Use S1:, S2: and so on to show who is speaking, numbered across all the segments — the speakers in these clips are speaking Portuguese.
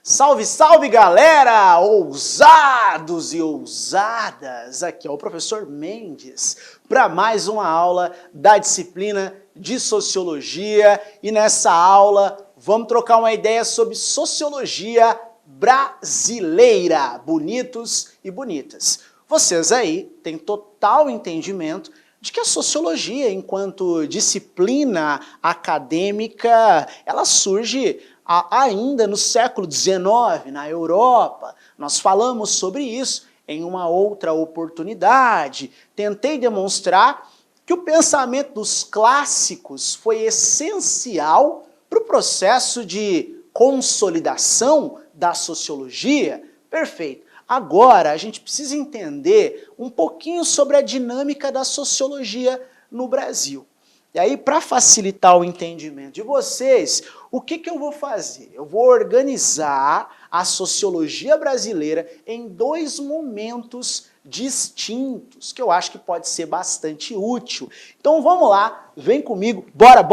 S1: Salve, salve galera! Ousados e ousadas! Aqui é o professor Mendes para mais uma aula da disciplina de Sociologia e nessa aula vamos trocar uma ideia sobre Sociologia brasileira, bonitos e bonitas. Vocês aí têm total entendimento de que a Sociologia, enquanto disciplina acadêmica, ela surge ainda no século XIX, na Europa. Nós falamos sobre isso em uma outra oportunidade. Tentei demonstrar que o pensamento dos clássicos foi essencial para o processo de consolidação da sociologia. Perfeito. Agora a gente precisa entender um pouquinho sobre a dinâmica da sociologia no Brasil. E aí, para facilitar o entendimento de vocês, o que eu vou fazer? Eu vou organizar a sociologia brasileira em dois momentos distintos, que eu acho que pode ser bastante útil. Então vamos lá, vem comigo, bora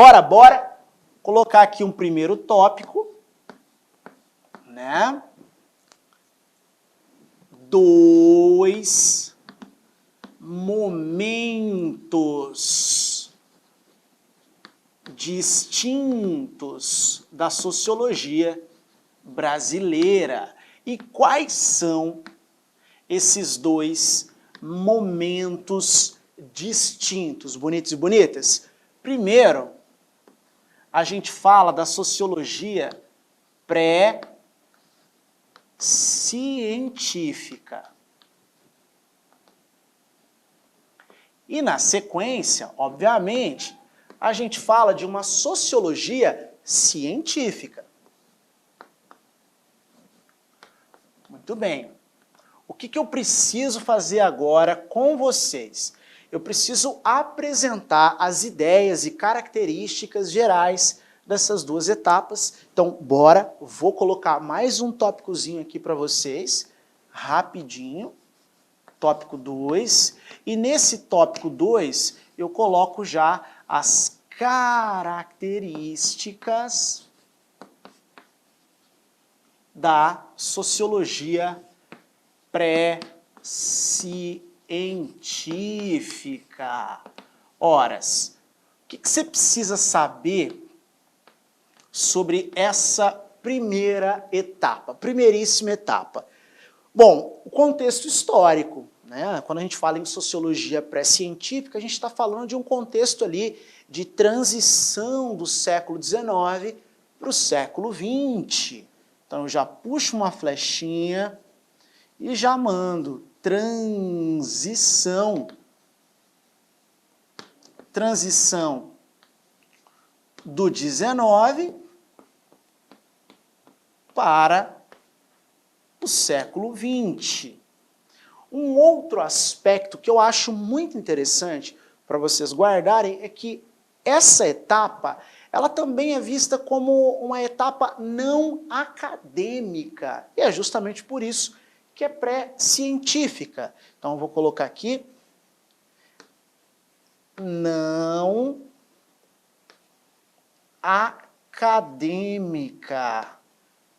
S1: colocar aqui um primeiro tópico, né? Dois momentos distintos da sociologia brasileira. E quais são esses dois momentos distintos, bonitos e bonitas? Primeiro, a gente fala da sociologia pré-científica. E na sequência, obviamente, a gente fala de uma sociologia científica. Muito bem. O que eu preciso fazer agora com vocês? Eu preciso apresentar as ideias e características gerais dessas duas etapas. Então, bora, vou colocar mais um tópicozinho aqui para vocês, rapidinho. Tópico 2. E nesse tópico 2, eu coloco já as características da sociologia pré-científica. Horas, o que você precisa saber sobre essa primeira etapa, primeiríssima etapa? Bom, o contexto histórico, né? Quando a gente fala em sociologia pré-científica, a gente está falando de um contexto ali de transição do século XIX para o século XX. Então eu já puxo uma flechinha e já mando transição. Transição do 19 para o século XX. Um outro aspecto que eu acho muito interessante para vocês guardarem é que essa etapa, ela também é vista como uma etapa não acadêmica. E é justamente por isso que é pré-científica. Então eu vou colocar aqui, não acadêmica.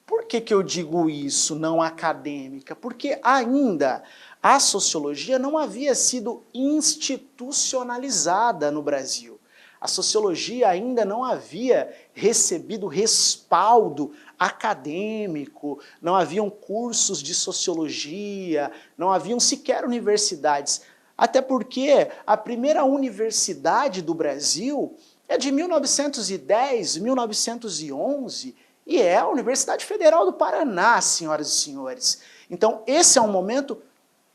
S1: Por que eu digo isso, não acadêmica? Porque ainda a sociologia não havia sido institucionalizada no Brasil. A sociologia ainda não havia recebido respaldo acadêmico, não haviam cursos de sociologia, não haviam sequer universidades. Até porque a primeira universidade do Brasil é de 1910, 1911, e é a Universidade Federal do Paraná, senhoras e senhores. Então, esse é um momento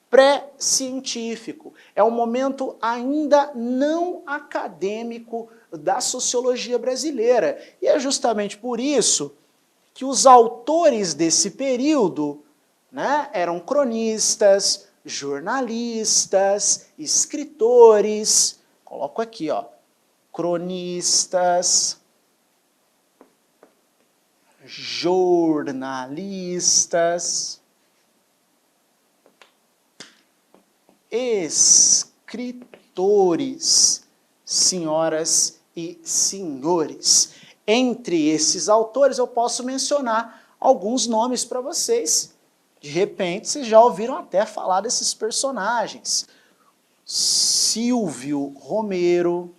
S1: pré-científico, é um momento ainda não acadêmico da sociologia brasileira. E é justamente por isso que os autores desse período, né, eram cronistas, jornalistas, escritores, coloco aqui, ó, cronistas, jornalistas, escritores, senhoras e senhores. Entre esses autores eu posso mencionar alguns nomes para vocês. De repente vocês já ouviram até falar desses personagens. Silvio Romero,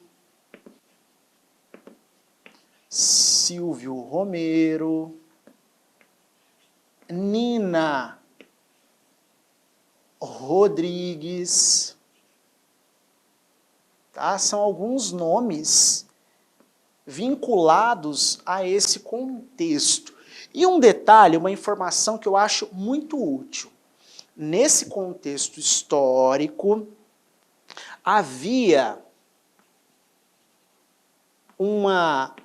S1: Nina Rodrigues, tá? São alguns nomes vinculados a esse contexto. E um detalhe, uma informação que eu acho muito útil. Nesse contexto histórico, havia uma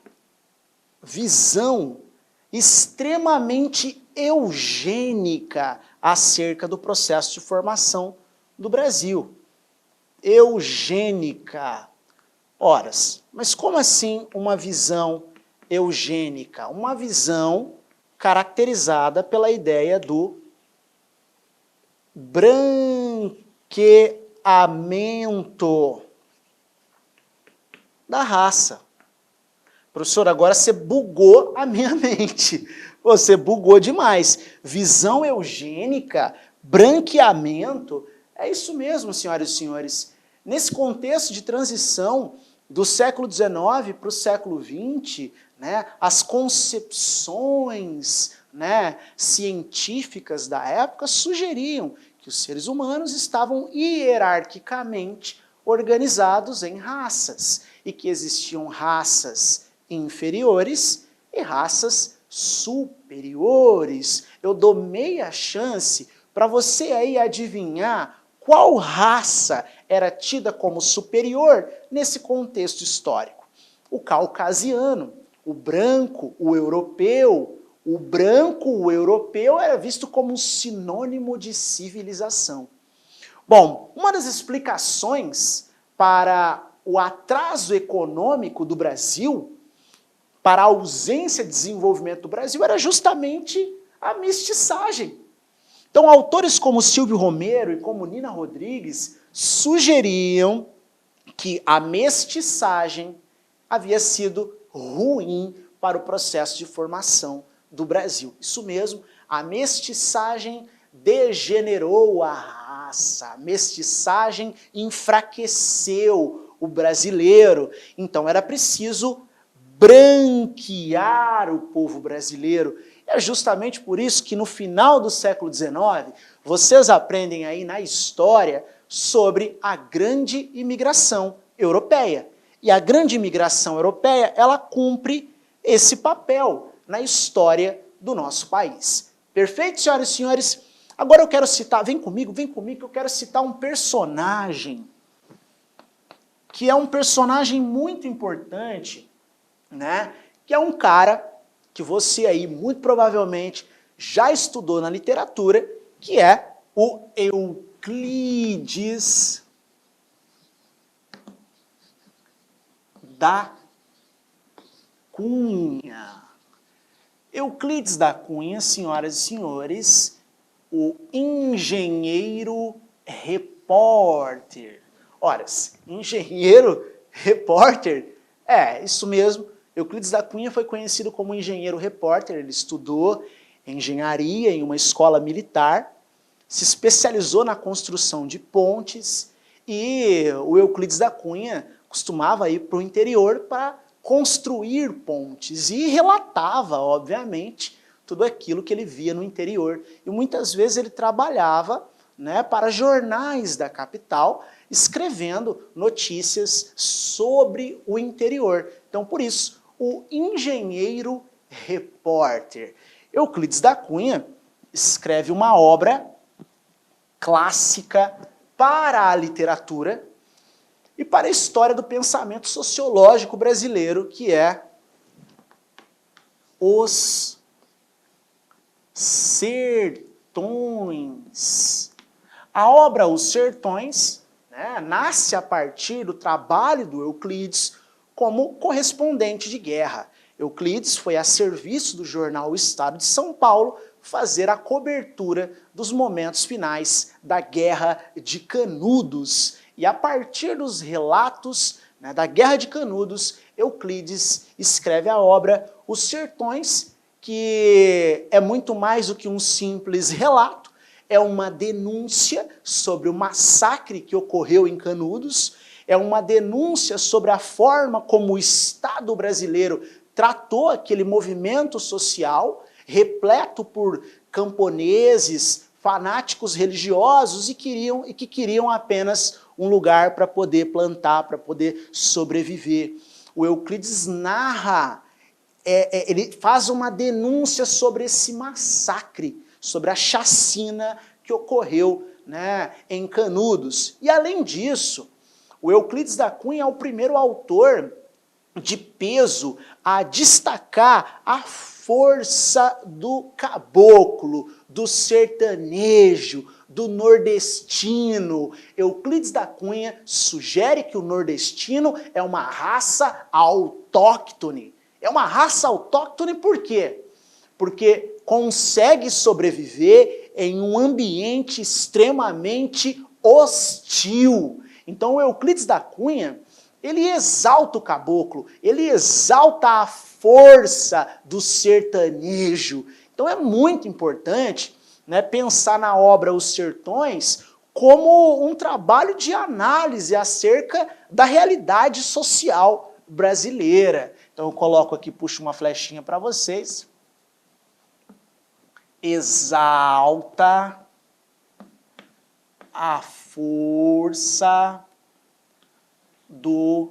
S1: visão extremamente eugênica acerca do processo de formação do Brasil. Eugênica. Horas, mas como assim uma visão eugênica? Uma visão caracterizada pela ideia do branqueamento da raça. Professor, agora você bugou a minha mente. Você bugou demais. Visão eugênica, branqueamento, é isso mesmo, senhoras e senhores. Nesse contexto de transição do século XIX para o século XX, né, as concepções, né, científicas da época sugeriam que os seres humanos estavam hierarquicamente organizados em raças e que existiam raças inferiores e raças superiores. Eu dou meia chance para você aí adivinhar qual raça era tida como superior nesse contexto histórico. O caucasiano, o branco, o europeu. O branco, o europeu, era visto como um sinônimo de civilização. Bom, uma das explicações para o atraso econômico do Brasil, para a ausência de desenvolvimento do Brasil, era justamente a mestiçagem. Então, autores como Silvio Romero e como Nina Rodrigues sugeriam que a mestiçagem havia sido ruim para o processo de formação do Brasil. Isso mesmo, a mestiçagem degenerou a raça, a mestiçagem enfraqueceu o brasileiro. Então, era preciso branquear o povo brasileiro. É justamente por isso que no final do século XIX, vocês aprendem aí na história sobre a grande imigração europeia. E a grande imigração europeia, ela cumpre esse papel na história do nosso país. Perfeito, senhoras e senhores? Agora eu quero citar, vem comigo, que eu quero citar um personagem, que é um personagem muito importante, né? Que é um cara que você aí, muito provavelmente, já estudou na literatura, que é o Euclides da Cunha. Euclides da Cunha, senhoras e senhores, o engenheiro repórter. Ora, engenheiro repórter? É, isso mesmo. Euclides da Cunha foi conhecido como engenheiro repórter, ele estudou engenharia em uma escola militar, se especializou na construção de pontes e o Euclides da Cunha costumava ir para o interior para construir pontes e relatava, obviamente, tudo aquilo que ele via no interior. E muitas vezes ele trabalhava, né, para jornais da capital, escrevendo notícias sobre o interior. Então, por isso, o engenheiro repórter. Euclides da Cunha escreve uma obra clássica para a literatura e para a história do pensamento sociológico brasileiro, que é Os Sertões. A obra Os Sertões, né, nasce a partir do trabalho do Euclides como correspondente de guerra. Euclides foi a serviço do jornal O Estado de São Paulo fazer a cobertura dos momentos finais da Guerra de Canudos. E a partir dos relatos, né, da Guerra de Canudos, Euclides escreve a obra Os Sertões, que é muito mais do que um simples relato, é uma denúncia sobre o massacre que ocorreu em Canudos, é uma denúncia sobre a forma como o Estado brasileiro tratou aquele movimento social, repleto por camponeses, fanáticos religiosos e que queriam apenas um lugar para poder plantar, para poder sobreviver. O Euclides narra, ele faz uma denúncia sobre esse massacre, sobre a chacina que ocorreu, né, em Canudos. E além disso, o Euclides da Cunha é o primeiro autor de peso a destacar a força do caboclo, do sertanejo, do nordestino. Euclides da Cunha sugere que o nordestino é uma raça autóctone. É uma raça autóctone por quê? Porque consegue sobreviver em um ambiente extremamente hostil. Então o Euclides da Cunha, ele exalta o caboclo, ele exalta a força do sertanejo. Então é muito importante, né, pensar na obra Os Sertões como um trabalho de análise acerca da realidade social brasileira. Então eu coloco aqui, puxo uma flechinha para vocês. Exalta a força do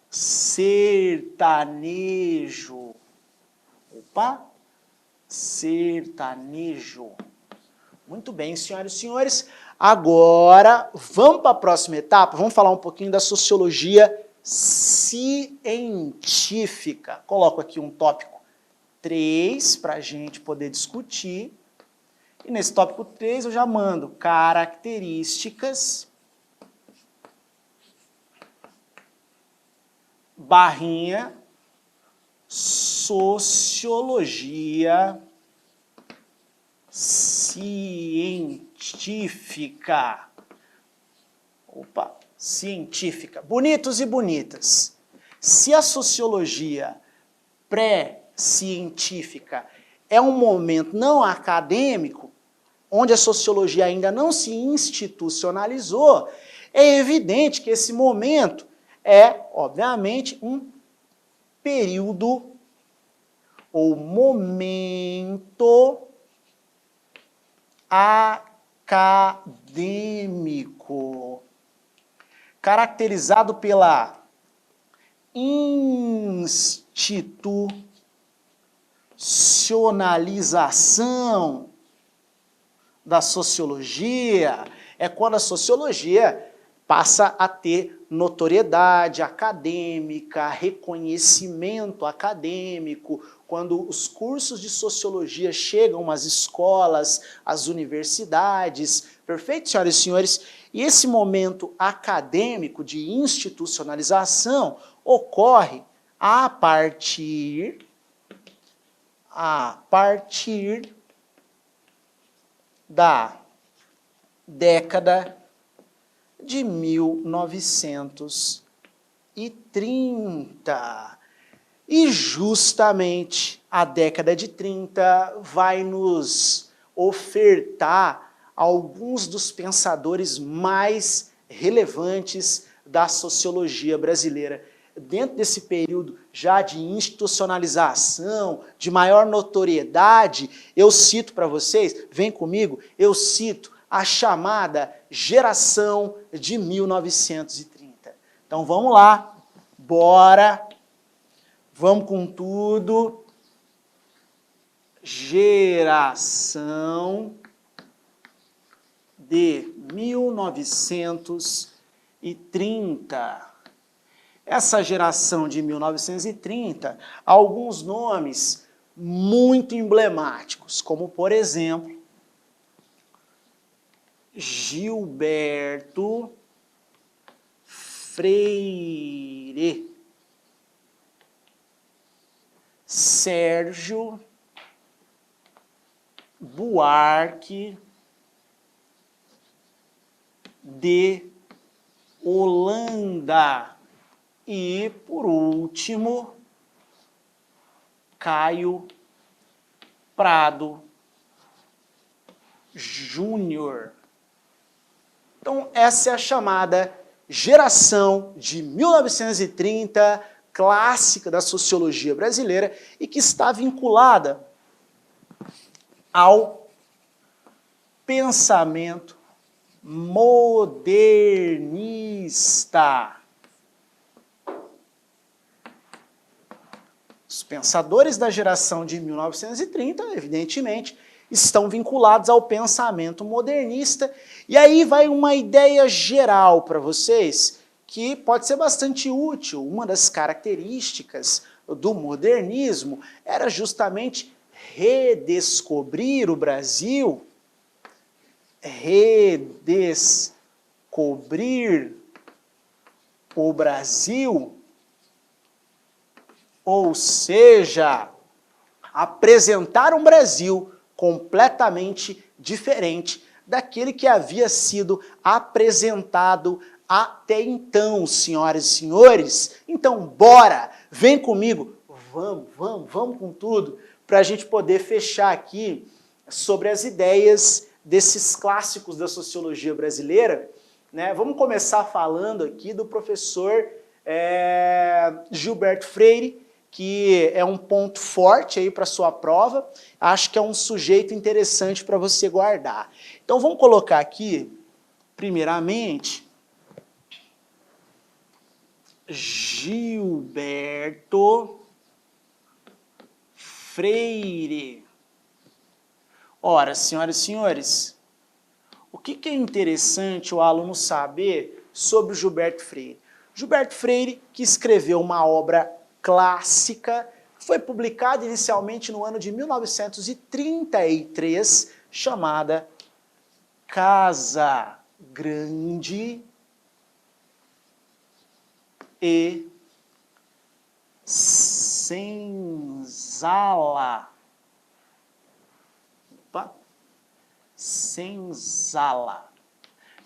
S1: sertanejo. Opa! Sertanejo. Muito bem, senhoras e senhores. Agora, vamos para a próxima etapa. Vamos falar um pouquinho da sociologia científica. Coloco aqui um tópico 3 para a gente poder discutir. E nesse tópico 3 eu já mando características, barrinha, sociologia científica. Opa, científica. Bonitos e bonitas. Se a sociologia pré-científica é um momento não acadêmico, onde a sociologia ainda não se institucionalizou, é evidente que esse momento é, obviamente, um período ou momento acadêmico, caracterizado pela institucionalização da sociologia. É quando a sociologia passa a ter notoriedade acadêmica, reconhecimento acadêmico, quando os cursos de sociologia chegam às escolas, às universidades, perfeito, senhoras e senhores? E esse momento acadêmico de institucionalização ocorre a partir da década de 1930. E justamente a década de 30 vai nos ofertar alguns dos pensadores mais relevantes da sociologia brasileira. Dentro desse período já de institucionalização, de maior notoriedade, eu cito para vocês, vem comigo, eu cito a chamada geração de 1930. Então vamos lá, bora, vamos com tudo. Geração de 1930. Essa geração de 1930, alguns nomes muito emblemáticos, como por exemplo, Gilberto Freire, Sérgio Buarque de Holanda. E, por último, Caio Prado Júnior. Então, essa é a chamada geração de 1930, clássica da sociologia brasileira, e que está vinculada ao pensamento modernista. Os pensadores da geração de 1930, evidentemente, estão vinculados ao pensamento modernista. E aí vai uma ideia geral para vocês, que pode ser bastante útil. Uma das características do modernismo era justamente redescobrir o Brasil, ou seja, apresentar um Brasil completamente diferente daquele que havia sido apresentado até então, senhoras e senhores. Então, bora, vem comigo, vamos com tudo, para a gente poder fechar aqui sobre as ideias desses clássicos da sociologia brasileira, né? Vamos começar falando aqui do professor Gilberto Freire, que é um ponto forte aí para sua prova. Acho que é um sujeito interessante para você guardar. Então vamos colocar aqui, primeiramente, Gilberto Freire. Ora, senhoras e senhores, o que é interessante o aluno saber sobre o Gilberto Freire? Gilberto Freire, que escreveu uma obra clássica, foi publicada inicialmente no ano de 1933, chamada Casa Grande e Senzala. Senzala.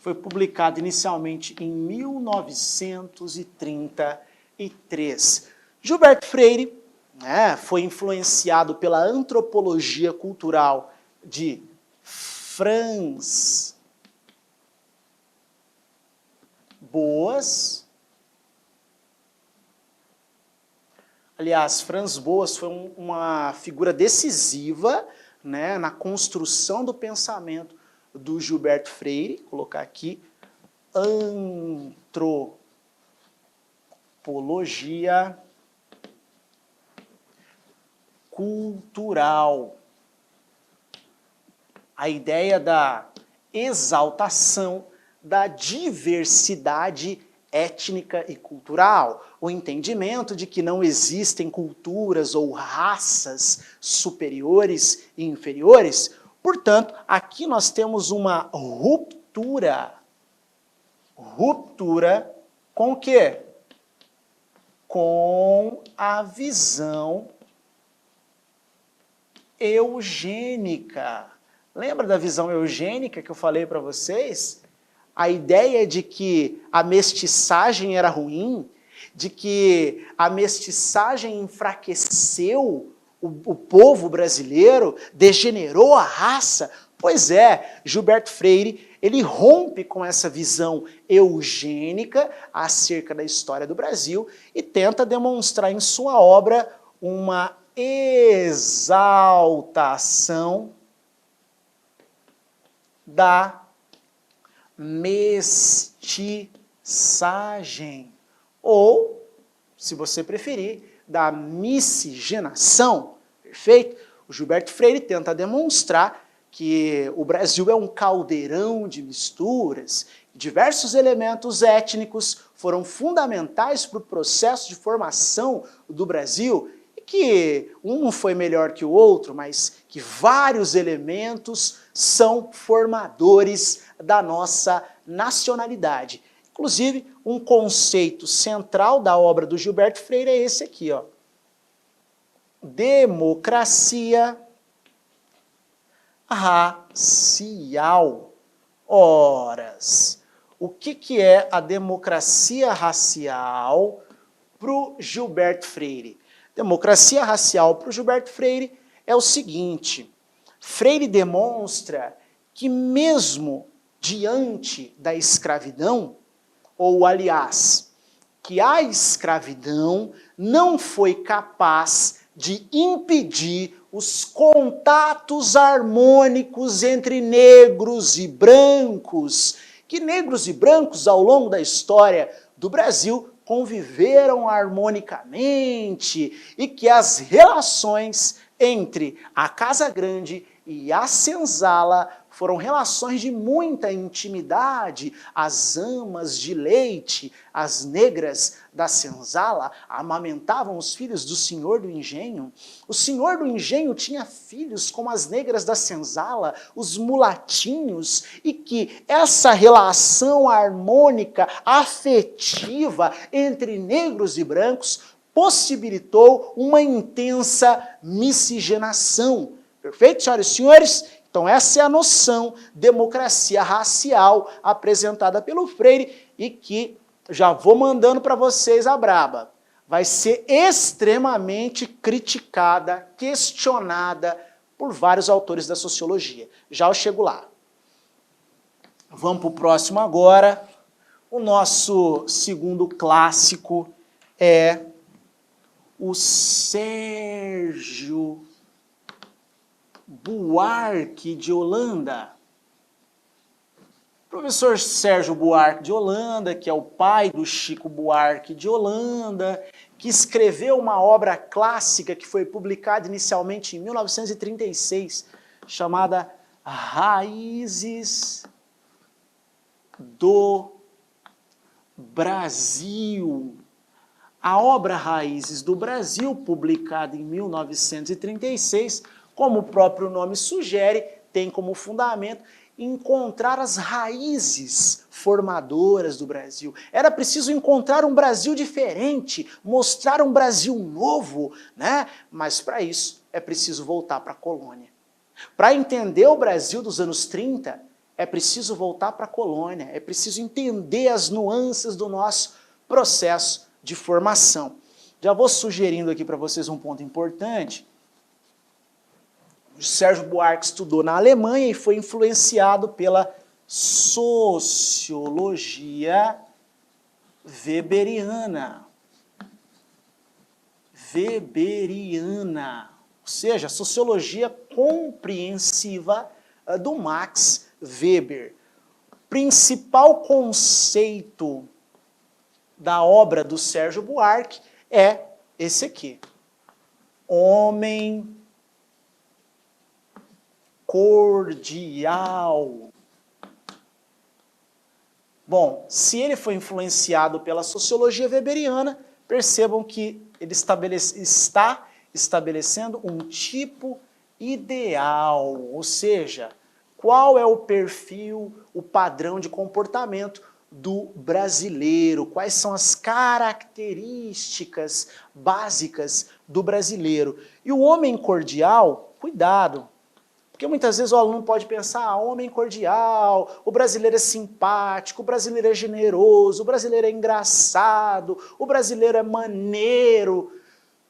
S1: Foi publicado inicialmente em 1933. Gilberto Freire, né, foi influenciado pela antropologia cultural de Franz Boas. Aliás, Franz Boas foi uma figura decisiva, né, na construção do pensamento do Gilberto Freire. Vou colocar aqui, antropologia cultural. A ideia da exaltação da diversidade étnica e cultural, o entendimento de que não existem culturas ou raças superiores e inferiores. Portanto, aqui nós temos uma ruptura. Ruptura com o quê? Com a visão eugênica. Lembra da visão eugênica que eu falei para vocês? A ideia de que a mestiçagem era ruim, de que a mestiçagem enfraqueceu o povo brasileiro, degenerou a raça. Pois é, Gilberto Freire, ele rompe com essa visão eugênica acerca da história do Brasil e tenta demonstrar em sua obra uma exaltação da mestiçagem, ou, se você preferir, da miscigenação, perfeito? O Gilberto Freire tenta demonstrar que o Brasil é um caldeirão de misturas, diversos elementos étnicos foram fundamentais para o processo de formação do Brasil, e que um não foi melhor que o outro, mas que vários elementos são formadores da nossa nacionalidade. Inclusive, um conceito central da obra do Gilberto Freire é esse aqui, ó. Democracia, racial. Horas, o que é a democracia racial para o Gilberto Freire? Democracia racial para o Gilberto Freire é o seguinte: Freire demonstra que mesmo diante da escravidão, ou aliás, que a escravidão não foi capaz de impedir os contatos harmônicos entre negros e brancos, que negros e brancos ao longo da história do Brasil conviveram harmonicamente e que as relações entre a Casa Grande e a senzala foram relações de muita intimidade. As amas de leite, as negras da senzala, amamentavam os filhos do senhor do engenho. O senhor do engenho tinha filhos como as negras da senzala, os mulatinhos, e que essa relação harmônica, afetiva entre negros e brancos possibilitou uma intensa miscigenação. Perfeito, senhoras e senhores? Então essa é a noção democracia racial apresentada pelo Freire e que já vou mandando para vocês a braba. Vai ser extremamente criticada, questionada por vários autores da sociologia. Já eu chego lá. Vamos para o próximo agora. O nosso segundo clássico é o Sérgio Buarque de Holanda. Professor Sérgio Buarque de Holanda, que é o pai do Chico Buarque de Holanda, que escreveu uma obra clássica que foi publicada inicialmente em 1936, chamada Raízes do Brasil. A obra Raízes do Brasil, publicada em 1936, como o próprio nome sugere, tem como fundamento encontrar as raízes formadoras do Brasil. Era preciso encontrar um Brasil diferente, mostrar um Brasil novo, né? Mas para isso é preciso voltar para a colônia. Para entender o Brasil dos anos 30, é preciso voltar para a colônia, é preciso entender as nuances do nosso processo de formação. Já vou sugerindo aqui para vocês um ponto importante. O Sérgio Buarque estudou na Alemanha e foi influenciado pela sociologia weberiana. Ou seja, a sociologia compreensiva do Max Weber. O principal conceito da obra do Sérgio Buarque é esse aqui: homem cordial. Bom, se ele foi influenciado pela sociologia weberiana, percebam que ele está estabelecendo um tipo ideal, ou seja, qual é o perfil, o padrão de comportamento do brasileiro, quais são as características básicas do brasileiro. E o homem cordial, cuidado, porque muitas vezes o aluno pode pensar, homem cordial, o brasileiro é simpático, o brasileiro é generoso, o brasileiro é engraçado, o brasileiro é maneiro.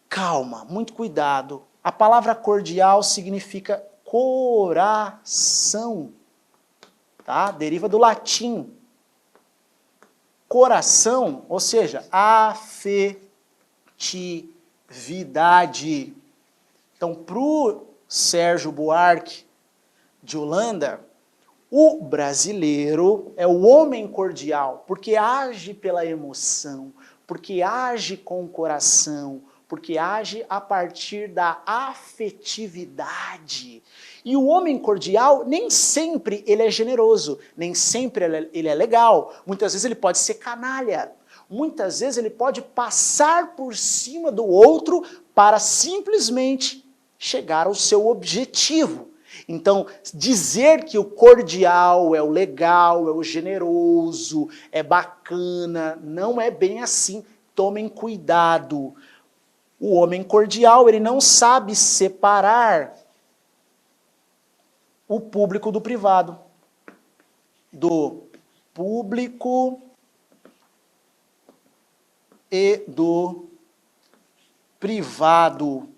S1: Calma, muito cuidado. A palavra cordial significa coração, tá? Deriva do latim. Coração, ou seja, afetividade. Então, para o Sérgio Buarque de Holanda, o brasileiro é o homem cordial, porque age pela emoção, porque age com o coração, porque age a partir da afetividade. E o homem cordial, nem sempre ele é generoso, nem sempre ele é legal, muitas vezes ele pode ser canalha, muitas vezes ele pode passar por cima do outro para simplesmente chegar ao seu objetivo. Então, dizer que o cordial é o legal, é o generoso, é bacana, não é bem assim. Tomem cuidado. O homem cordial, ele não sabe separar o público do privado. Do público e do privado.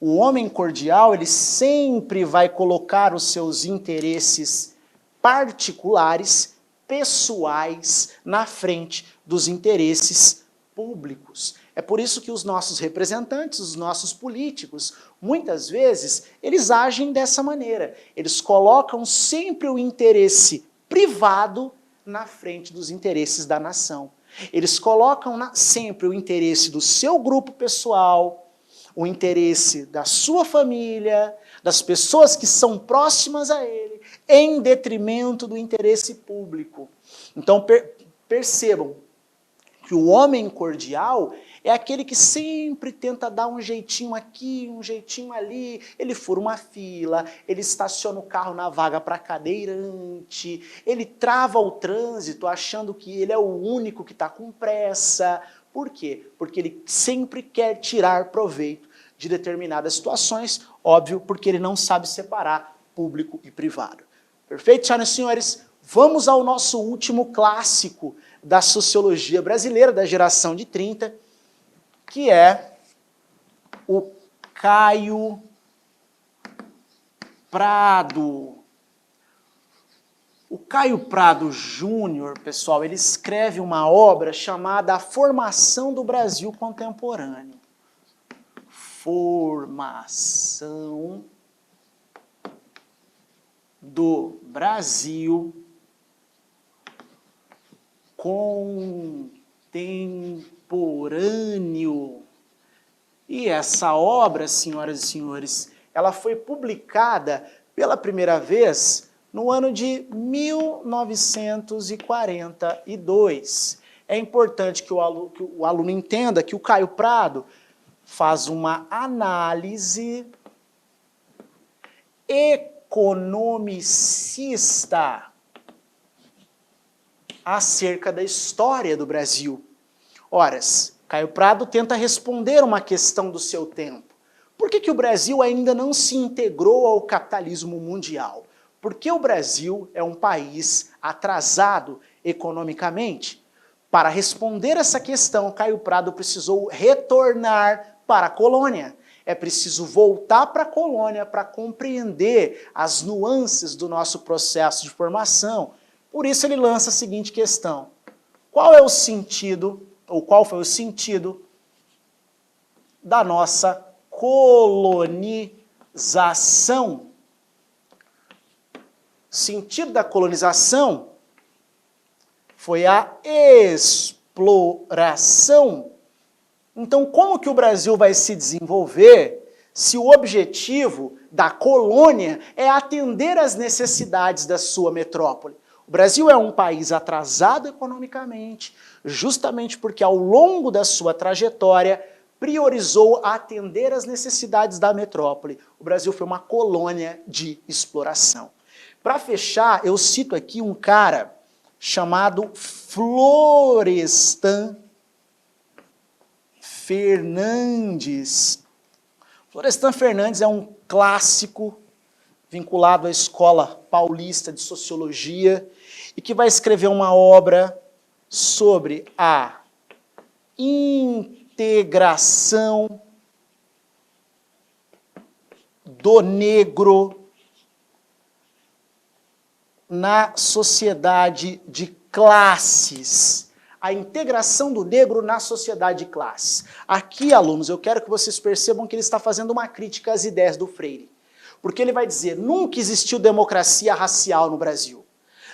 S1: O homem cordial, ele sempre vai colocar os seus interesses particulares, pessoais, na frente dos interesses públicos. É por isso que os nossos representantes, os nossos políticos, muitas vezes, eles agem dessa maneira. Eles colocam sempre o interesse privado na frente dos interesses da nação. Eles colocam sempre o interesse do seu grupo pessoal, o interesse da sua família, das pessoas que são próximas a ele, em detrimento do interesse público. Então percebam que o homem cordial é aquele que sempre tenta dar um jeitinho aqui, um jeitinho ali, ele fura uma fila, ele estaciona o carro na vaga para cadeirante, ele trava o trânsito achando que ele é o único que está com pressa. Por quê? Porque ele sempre quer tirar proveito de determinadas situações, óbvio, porque ele não sabe separar público e privado. Perfeito, senhoras e senhores? Vamos ao nosso último clássico da sociologia brasileira, da geração de 30, que é o Caio Prado. O Caio Prado Júnior, pessoal, ele escreve uma obra chamada A Formação do Brasil Contemporâneo. Formação do Brasil Contemporâneo. E essa obra, senhoras e senhores, ela foi publicada pela primeira vez no ano de 1942. É importante que o aluno entenda que o Caio Prado faz uma análise economicista acerca da história do Brasil. Ora, Caio Prado tenta responder uma questão do seu tempo. Por que o Brasil ainda não se integrou ao capitalismo mundial? Porque o Brasil é um país atrasado economicamente. Para responder essa questão, Caio Prado precisou retornar para a colônia. É preciso voltar para a colônia para compreender as nuances do nosso processo de formação. Por isso ele lança a seguinte questão: qual é o sentido, ou qual foi o sentido da nossa colonização? O sentido da colonização foi a exploração. Então, como que o Brasil vai se desenvolver se o objetivo da colônia é atender às necessidades da sua metrópole? O Brasil é um país atrasado economicamente, justamente porque ao longo da sua trajetória priorizou atender às necessidades da metrópole. O Brasil foi uma colônia de exploração. Para fechar, eu cito aqui um cara chamado Florestan Fernandes. Florestan Fernandes é um clássico vinculado à Escola Paulista de Sociologia e que vai escrever uma obra sobre a integração do negro na sociedade de classes. A integração do negro na sociedade de classes. Aqui, alunos, eu quero que vocês percebam que ele está fazendo uma crítica às ideias do Freire. Porque ele vai dizer, nunca existiu democracia racial no Brasil.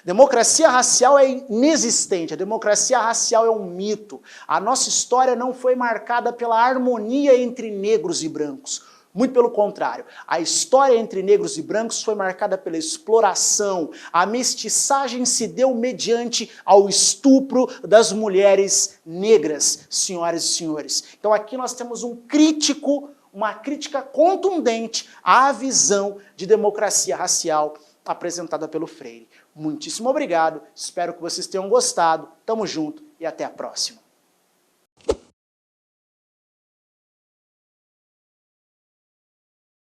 S1: Democracia racial é inexistente, a democracia racial é um mito. A nossa história não foi marcada pela harmonia entre negros e brancos. Muito pelo contrário, a história entre negros e brancos foi marcada pela exploração. A mestiçagem se deu mediante ao estupro das mulheres negras, senhoras e senhores. Então aqui nós temos uma crítica contundente à visão de democracia racial apresentada pelo Freire. Muitíssimo obrigado, espero que vocês tenham gostado. Tamo junto e até a próxima.